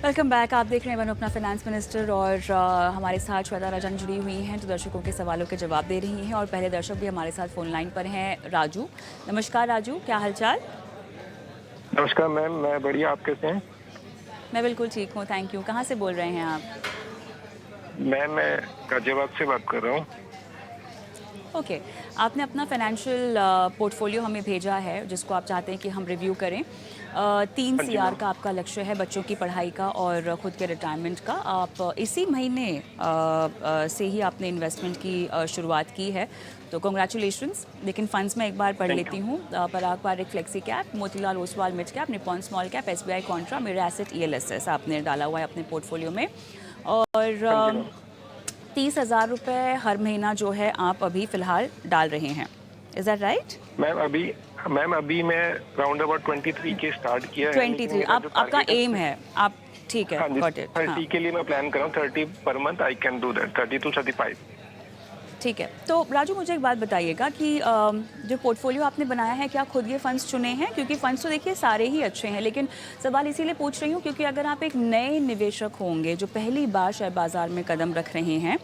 Welcome back. आप देख रहे हैं वन अपना फाइनेंस मिनिस्टर और हमारे साथ श्वेता राजन जुड़ी हुई हैं जो दर्शकों के सवालों के जवाब दे रही हैं। और पहले दर्शक भी हमारे साथ फोन लाइन पर हैं, राजू। नमस्कार राजू, क्या हालचाल? नमस्कार मैम, मैं बढ़िया। आप कैसे हैं? मैं बिल्कुल ठीक हूँ, थैंक यू। कहाँ से बोल रहे हैं आप? मैं गाजियाबाद से बात कर रहा हूँ। ओके। आपने अपना फाइनेंशियल पोर्टफोलियो हमें भेजा है जिसको आप चाहते हैं कि हम रिव्यू करें। 3 हाँ जी CR मैम। का आपका लक्ष्य है बच्चों की पढ़ाई का और ख़ुद के रिटायरमेंट का। आप इसी महीने से ही आपने इन्वेस्टमेंट की शुरुआत की है, तो कॉन्ग्रेचुलेशंस। लेकिन फंड्स में एक बार पढ़ थैंक लेती यू। हूँ। Parag Parikh flexi cap, Motilal Oswal mid cap, Nippon small cap, SBI contra, मेरा एसेट ELSS आपने डाला हुआ है अपने पोर्टफोलियो में। हाँ जी और मैम। 30,000 रुपये हर महीना जो है आप अभी फ़िलहाल डाल रहे हैं। Is that right? मैम अभी मैं राउंड अबाउट 23 के स्टार्ट किया है, लेकिन 23 मेरा आप जो आपका टारगेट है एम उससे। है आप। ठीक है, हाँ जी, गॉट इट। हाँ, 30 के लिए मैं प्लान कर रहा हूँ। 30 per month I can do that, 30 to 35। ठीक है। तो राजू मुझे एक बात बताइएगा कि जो पोर्टफोलियो आपने बनाया है, क्या खुद ये फंड्स चुने हैं? क्योंकि फंड्स तो देखिए सारे ही अच्छे हैं, लेकिन सवाल इसीलिए पूछ रही हूँ क्योंकि अगर आप एक नए निवेशक होंगे जो पहली बार शेयर बाज़ार में कदम रख रहे हैं,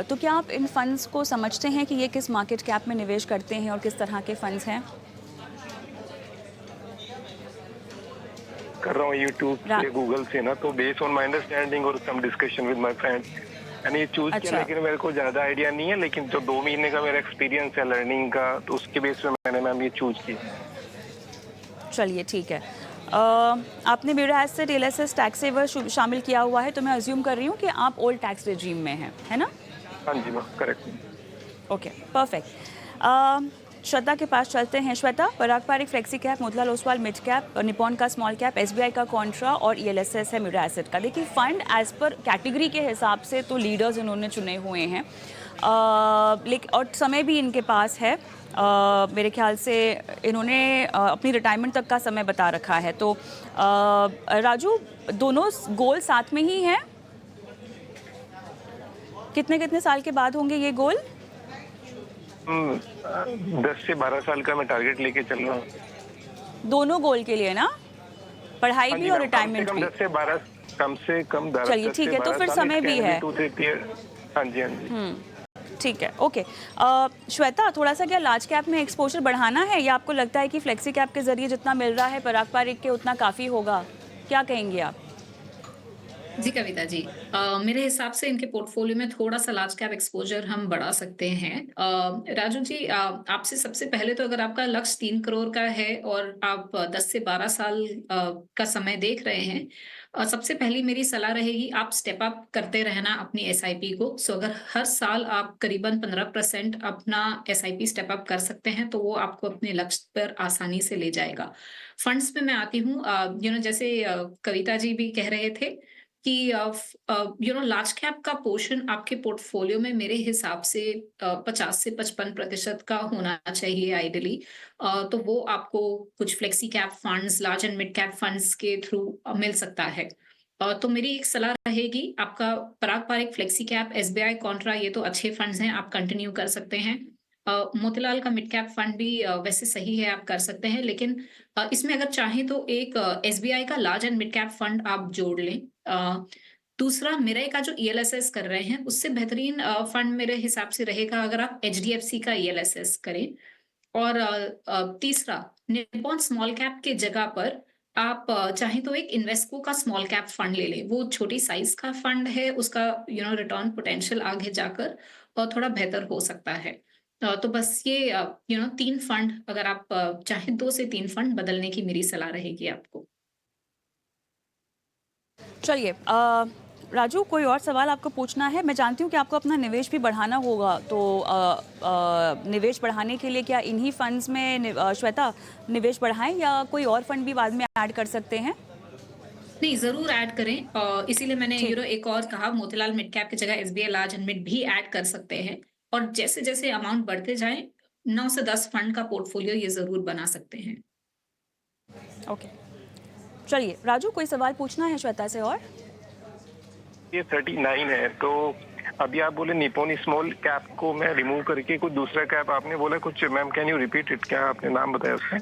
तो क्या आप इन फंड्स को समझते हैं कि ये किस मार्केट कैप में निवेश करते हैं और किस तरह के फंड्स हैं? कर रहा हूँ यूट्यूब रा से, गूगल से ना, तो बेस्ड ऑन माय अंडरस्टैंडिंग और some discussion with my friends मैंने ये चूज किया। अच्छा, लेकिन मेरे को ज्यादा आइडिया नहीं है, लेकिन जो 2 महीने का मेरा एक्सपीरियंस है लर्निंग का, तो उसके बेस पे मैंने मैम ये चूज की। चलिए ठीक है। आपने मेरा एसेट ELSS टैक्स सेवर शामिल किया हुआ है, तो मैं अज्यूम कर रही हूँ कि आप ओल्ड टैक्स रेजीम में हैं, है ना? हाँ जी ma'am, correct. Okay, perfect. Shweta के पास चलते हैं। Shweta, Parag Parikh flexi cap, Motilal Oswal mid cap, Nippon का स्मॉल कैप, SBI का कॉन्ट्रा और ELSS है मेरा एसेट का। देखिए फंड एज पर कैटेगरी के हिसाब से तो लीडर्स इन्होंने चुने हुए हैं, लेकिन और समय भी इनके पास है। मेरे ख्याल से इन्होंने अपनी रिटायरमेंट तक का समय बता रखा है। तो राजू, दोनों गोल साथ में ही हैं? कितने कितने साल के बाद होंगे ये गोल? 10 से 12 साल का मैं टारगेट लेके चल रहा हूँ। दोनों गोल के लिए ना, पढ़ाई हाँ भी जी और मैम, कम से रिटायरमेंट कम भी? 10 से 12, कम से कम चलिए 10 ठीक से है, तो 12 फिर साल इट समय भी कैन बी है। 2-3 ईयर। हाँ जी, हाँ जी। ठीक है, ओके। श्वेता, थोड़ा सा क्या लार्ज कैप में एक्सपोजर बढ़ाना है या आपको लगता है कि फ्लेक्सी कैप के जरिए जितना मिल रहा है पराग पारिक के उतना काफ़ी होगा? क्या कहेंगे आप? जी, कविता जी। मेरे हिसाब से इनके पोर्टफोलियो में थोड़ा-सा लार्ज कैप एक्सपोज़र हम बढ़ा सकते हैं। राजू जी, आपसे सबसे पहले तो अगर आपका लक्ष्य 3 करोड़ का है और आप 10 से 12 साल का समय देख रहे हैं, सबसे पहली मेरी सलाह रहेगी आप स्टेप अप करते रहना अपनी एसआईपी को। सो अगर हर साल आप करीबन 15% अपना एसआईपी स्टेप अप कर सकते हैं, तो वो आपको अपने लक्ष्य पर आसानी से ले जाएगा। फंड्स में मैं आती हूँ, जैसे कविता जी भी कह रहे थे कि लार्ज कैप का पोर्शन आपके पोर्टफोलियो में मेरे हिसाब से 50 से 55% का होना चाहिए आइडियली। तो वो आपको कुछ flexi cap funds, large and mid cap funds के थ्रू मिल सकता है। तो मेरी एक सलाह रहेगी, आपका Parag Parikh flexi cap, SBI contra, ये तो अच्छे फंड्स हैं, आप कंटिन्यू कर सकते हैं। मोतीलाल का मिड कैप फंड भी वैसे सही है, आप कर सकते हैं, लेकिन इसमें अगर चाहें तो एक एसबीआई का large and mid cap fund आप जोड़ लें। दूसरा, मेरा का जो ईएलएसएस कर रहे हैं, उससे बेहतरीन फंड मेरे हिसाब से रहेगा अगर आप एचडीएफसी का ईएलएसएस करें। और तीसरा, निप्पॉन स्मॉल कैप के जगह पर आप चाहें तो एक इन्वेस्को का स्मॉल कैप फंड ले लें। वो छोटी साइज का फंड है, उसका रिटर्न पोटेंशियल आगे जाकर थोड़ा बेहतर हो सकता है। तो बस ये 3 फंड, अगर आप चाहें 2 से 3 फंड बदलने की मेरी सलाह रहेगी आपको। चलिए, राजू, कोई और सवाल आपको पूछना है? मैं जानती हूँ कि आपको अपना निवेश भी बढ़ाना होगा, तो निवेश बढ़ाने के लिए क्या इन्हीं फंड्स में श्वेता निवेश बढ़ाएं या कोई और फंड भी बाद में ऐड कर सकते हैं? नहीं, ज़रूर ऐड करें। इसीलिए मैंने ठीक। एक और कहा, मोतीलाल मिड कैप की जगह एसबीआई लार्ज एंड मिड भी ऐड कर सकते हैं। और जैसे-जैसे अमाउंट बढ़ते जाएँ, 9 से 10 फंड का पोर्टफोलियो ये ज़रूर बना सकते हैं। ओके, चलिए राजू, कोई सवाल पूछना है श्वेता से और? ये 39 है, तो अभी आप बोले निप्पॉन स्मॉल कैप को मैं रिमूव करके कुछ दूसरा कैप आपने बोला कुछ। Ma'am can you repeat it? क्या आपने नाम बताया उसका?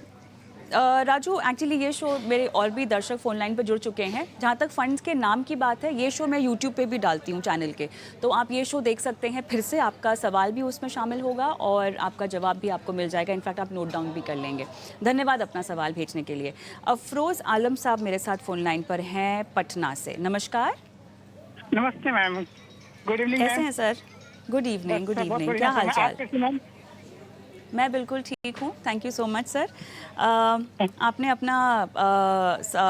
राजू, एक्चुअली ये शो मेरे और भी दर्शक फोन लाइन पर जुड़ चुके हैं। जहाँ तक फंड्स के नाम की बात है, ये शो मैं यूट्यूब पे भी डालती हूँ चैनल के, तो आप ये शो देख सकते हैं। फिर से आपका सवाल भी उसमें शामिल होगा और आपका जवाब भी आपको मिल जाएगा। इनफैक्ट आप नोट डाउन भी कर लेंगे। धन्यवाद अपना सवाल भेजने के लिए। अफरोज़ आलम साहब मेरे साथ फ़ोन लाइन पर हैं पटना से। नमस्कार। नमस्ते मैम, गुड इवनिंग। कैसे हैं sir? Good evening, good evening. क्या हाल चाल? मैं बिल्कुल ठीक हूँ, thank you so much sir. आपने अपना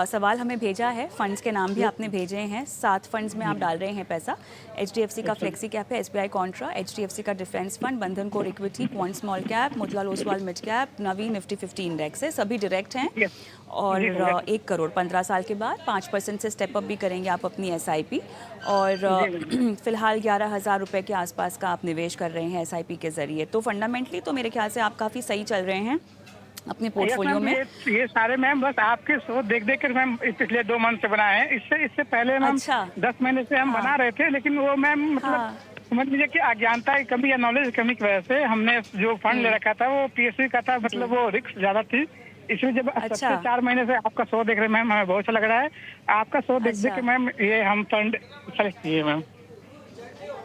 सवाल हमें भेजा है। फंड्स के नाम भी आपने भेजे हैं। 7 फंड्स में आप डाल रहे हैं पैसा। HDFC का फ्लेक्सी कैप है, SBI कॉन्ट्रा, HDFC का defence fund, Bandhan core equity, quant small cap, Motilal Oswal mid cap, Navi Nifty 50 index है। सभी डायरेक्ट हैं और 1 करोड़ 15 साल के बाद 5% से स्टेप अप भी करेंगे आप अपनी SIP। और फिलहाल 11,000 रुपये के आसपास का आप निवेश कर रहे हैं SIP के ज़रिए। तो फंडामेंटली तो मेरे ख्याल से आप काफ़ी सही चल रहे हैं अपने पोर्टफोलियो में। ये सारे मैम बस आपके शो देख देख कर मैम पिछले 2 मंथ से बनाए हैं। इससे पहले मैम अच्छा। 10 महीने से हम बना रहे थे, लेकिन वो मैम मतलब समझ लीजिए कि अज्ञानता की कमी या नॉलेज की कमी की वजह से हमने जो फंड ले रखा था वो PSU का था, मतलब वो रिस्क ज्यादा थी। इसमें जब सबसे 4 महीने से आपका शो देख रहे हैं मैम, हमें बहुत अच्छा लग रहा है आपका शो देख देख के मैम। ये हम फंड सेलेक्ट किए मैम।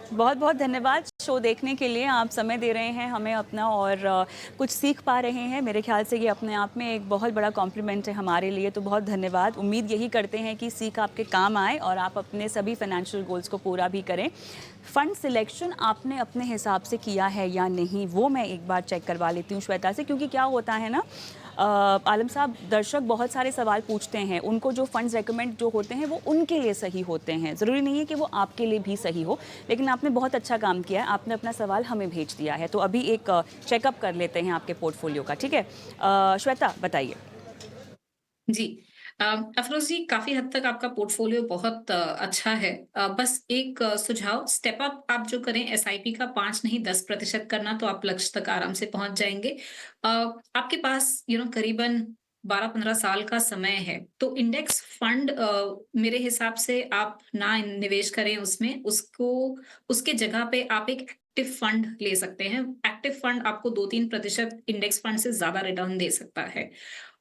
बहुत बहुत धन्यवाद शो देखने के लिए। आप समय दे रहे हैं हमें अपना और कुछ सीख पा रहे हैं। मेरे ख्याल से ये अपने आप में एक बहुत बड़ा कॉम्प्लीमेंट है हमारे लिए, तो बहुत धन्यवाद। उम्मीद यही करते हैं कि सीख आपके काम आए और आप अपने सभी फाइनेंशियल गोल्स को पूरा भी करें। फंड सिलेक्शन आपने अपने हिसाब से किया है या नहीं, वो मैं एक बार चेक करवा लेती हूँ श्वेता से, क्योंकि क्या होता है ना आलम साहब, दर्शक बहुत सारे सवाल पूछते हैं। उनको जो फंड्स रेकमेंड जो होते हैं वो उनके लिए सही होते हैं, ज़रूरी नहीं है कि वो आपके लिए भी सही हो। लेकिन आपने बहुत अच्छा काम किया है, आपने अपना सवाल हमें भेज दिया है। तो अभी एक चेकअप कर लेते हैं आपके पोर्टफोलियो का, ठीक है? श्वेता बताइए। जी। अफरोज़ जी, काफ़ी हद तक आपका पोर्टफ़ोलियो बहुत अच्छा है। बस एक सुझाव, स्टेप अप आप जो करें SIP का 5 नहीं 10% करना, तो आप लक्ष्य तक आराम से पहुँच जाएँगे। आपके पास करीबन 12-15 साल का समय है, तो इंडेक्स फंड मेरे हिसाब से आप ना निवेश करें उसमें। उसके जगह पे आप एक एक्टिव फंड ले सकते हैं। एक्टिव फंड आपको 2-3% इंडेक्स फंड से ज़्यादा रिटर्न दे सकता है।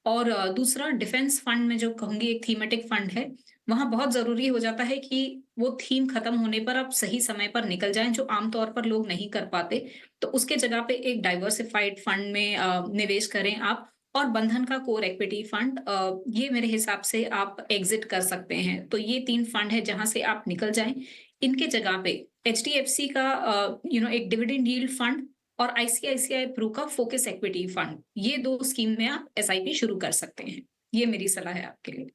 और दूसरा डिफेंस फंड में जो कहूँगी एक थीमेटिक फंड है, वहाँ बहुत ज़रूरी हो जाता है कि वो थीम खत्म होने पर आप सही समय पर निकल जाएँ, जो आम तौर पर लोग नहीं कर पाते। तो उसके जगह पे एक डाइवर्सिफाइड फंड में निवेश करें आप। और बंधन का कोर इक्विटी फंड, ये मेरे हिसाब से आप एग्ज़िट कर सकते हैं। तो ये 3 फंड है जहाँ से आप निकल जाएँ। इनके जगह पे HDFC का एक डिविडेंड यील्ड फंड और ICICI प्रू का फोकस इक्विटी फंड, ये 2 स्कीम में आप SIP शुरू कर सकते हैं। ये मेरी सलाह है आपके लिए।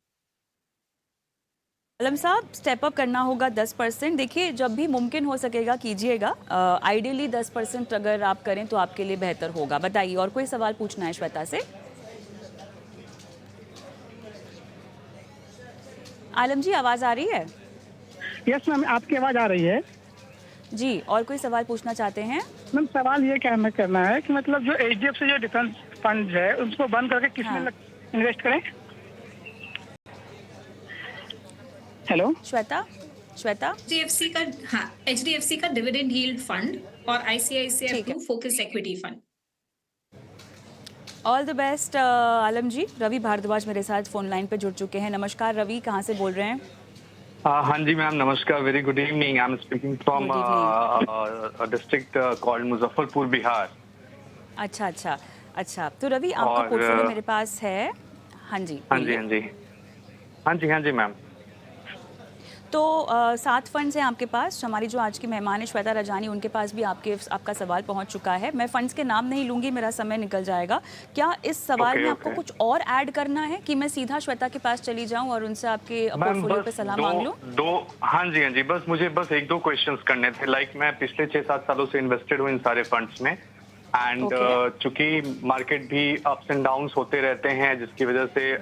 आलम साहब, स्टेप अप करना होगा 10%। देखिए, जब भी मुमकिन हो सकेगा कीजिएगा। आइडियली 10% अगर आप करें तो आपके लिए बेहतर होगा। बताइए, और कोई सवाल पूछना है श्वेता से? आलम जी, आवाज़ आ रही है? यस मैम, आपकी आवाज आ रही है जी, और कोई सवाल पूछना चाहते हैं? मैम। सवाल ये करना है कि मतलब जो HDFC जो डिफेंस फंड है उसको बंद करके किसमें इन्वेस्ट करें? हेलो श्वेता? HDFC का, हाँ, HDFC का डिविडेंड यील्ड फंड और ICICI pru focus equity fund. All the best Alam ji. Ravi Bhardwaj मेरे साथ फ़ोन लाइन पे जुड़ चुके हैं। नमस्कार रवि, कहाँ से बोल रहे हैं? हाँ जी मैम, नमस्कार। Very good evening. I am speaking from district called Muzaffarpur, Bihar. अच्छा। तो रवि, आपका पोर्टफोलियो मेरे पास है। हाँ जी मैम। तो 7 फंड्स हैं आपके पास। हमारी जो आज की मेहमान है श्वेता रजानी, उनके पास भी आपका सवाल पहुंच चुका है। मैं फंड्स के नाम नहीं लूंगी, मेरा समय निकल जाएगा। क्या इस सवाल में आपको कुछ और ऐड करना है कि मैं सीधा श्वेता के पास चली जाऊं और उनसे आपके पोर्टफोलियो पे सलाह मांग लूं? हाँ जी, मुझे 1-2 क्वेश्चंस करने थे। लाइक मैं पिछले 6-7 सालों से इन्वेस्टेड हूँ इन सारे फंड्स में, एंड चूंकि मार्केट भी अप्स एंड डाउन्स होते रहते हैं, जिसकी वजह से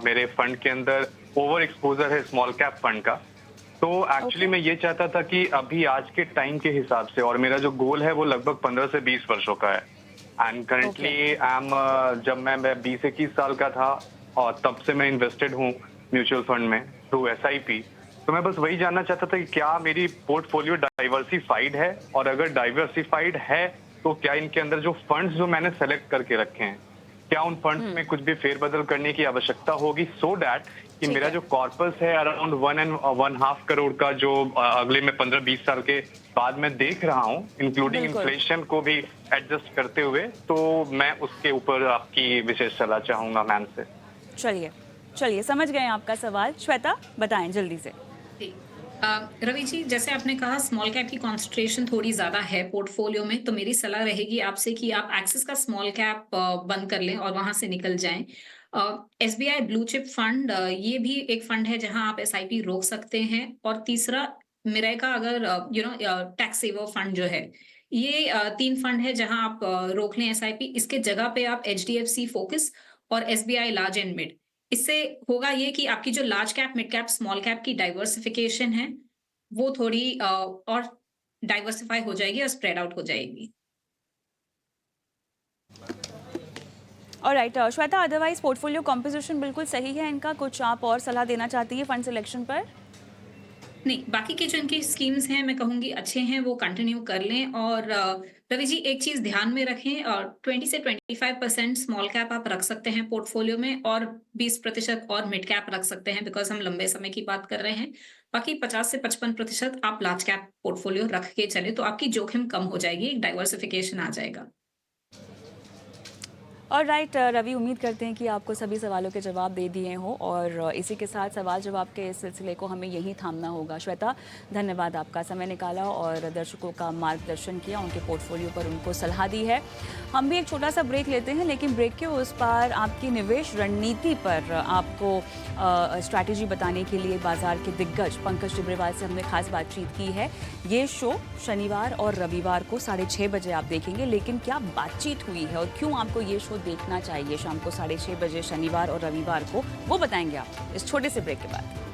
मेरे फंड के अंदर ओवर एक्सपोजर है स्मॉल कैप फंड का। तो एक्चुअली मैं ये चाहता था कि अभी आज के टाइम के हिसाब से, और मेरा जो गोल है वो लगभग 15 से 20 वर्षों का है। एंड करेंटली जब मैं 20-21 साल का था और तब से मैं इन्वेस्टेड हूँ म्यूचुअल फंड में थ्रू SIP। तो मैं बस वही जानना चाहता था कि क्या मेरी पोर्टफोलियो डाइवर्सिफाइड है, और अगर डाइवर्सिफाइड है तो क्या इनके अंदर जो फंड्स जो मैंने सेलेक्ट करके रखे हैं, क्या उन फंड्स में कुछ भी फेरबदल करने की आवश्यकता होगी, सो दैट कि ठीक मेरा है। जो कॉर्पस है अराउंड 1.5 करोड़ का, जो अगले में 15-20 साल के बाद मैं देख रहा हूँ, इंक्लूडिंग बिल्कुल। इन्फ्लेशन को भी एडजस्ट करते हुए, तो मैं उसके ऊपर आपकी विशेष सलाह चाहूंगा मैम से। चलिए चलिए, समझ गए आपका सवाल। श्वेता बताएं जल्दी से। जी। रवि जी, जैसे आपने कहा स्मॉल कैप की कॉन्सेंट्रेशन थोड़ी ज्यादा है पोर्टफोलियो में, तो मेरी सलाह रहेगी आपसे कि आप एक्सिस का स्मॉल कैप बंद कर लें और वहां से निकल जाएं। एसबीआई ब्लू चिप फंड, ये भी एक फंड है जहां आप एसआईपी रोक सकते हैं। और तीसरा मिराई का, अगर टैक्स सेवर फंड जो है, ये 3 फंड है जहां आप रोक लें एसआईपी। इसके जगह पे आप एचडीएफसी फोकस और एसबीआई लार्ज एंड मिड, इससे होगा ये कि आपकी जो large cap, mid cap, small cap की डाइवर्सिफिकेशन है, वो थोड़ी और डाइवर्सिफाई हो जाएगी और स्प्रेड आउट हो जाएगी। Alright Shweta, otherwise portfolio composition बिल्कुल सही है इनका। कुछ आप और सलाह देना चाहती है फंड सिलेक्शन पर? नहीं, बाकी की जो इनकी स्कीम्स हैं, मैं कहूंगी अच्छे हैं, वो कंटिन्यू कर लें। और रवि जी, एक चीज ध्यान में रखें, 20 से 25% स्मॉल कैप आप रख सकते हैं पोर्टफोलियो में, और 20% और मिड कैप रख सकते हैं, बिकॉज हम लंबे समय की बात कर रहे हैं। बाकी 50 से 55% आप लार्ज कैप पोर्टफोलियो रख के चले, तो आपकी जोखिम कम हो जाएगी, एक डाइवर्सिफिकेशन आ जाएगा। ऑलराइट रवि, उम्मीद करते हैं कि आपको सभी सवालों के जवाब दे दिए हों, और इसी के साथ सवाल जवाब के इस सिलसिले को हमें यहीं थामना होगा। श्वेता, धन्यवाद, आपका समय निकाला और दर्शकों का मार्गदर्शन किया, उनके पोर्टफोलियो पर उनको सलाह दी है। हम भी एक छोटा सा ब्रेक लेते हैं, लेकिन ब्रेक के उस पार आपकी निवेश रणनीति पर आपको स्ट्रैटेजी बताने के लिए बाजार के दिग्गज पंकज टिब्रेवाल से हमने खास बातचीत की है। ये शो शनिवार और रविवार को 6:30 बजे आप देखेंगे, लेकिन क्या बातचीत हुई है और क्यों आपको ये शो देखना चाहिए शाम को 6:30 बजे शनिवार और रविवार को, वो बताएंगे आप इस छोटे से ब्रेक के बाद।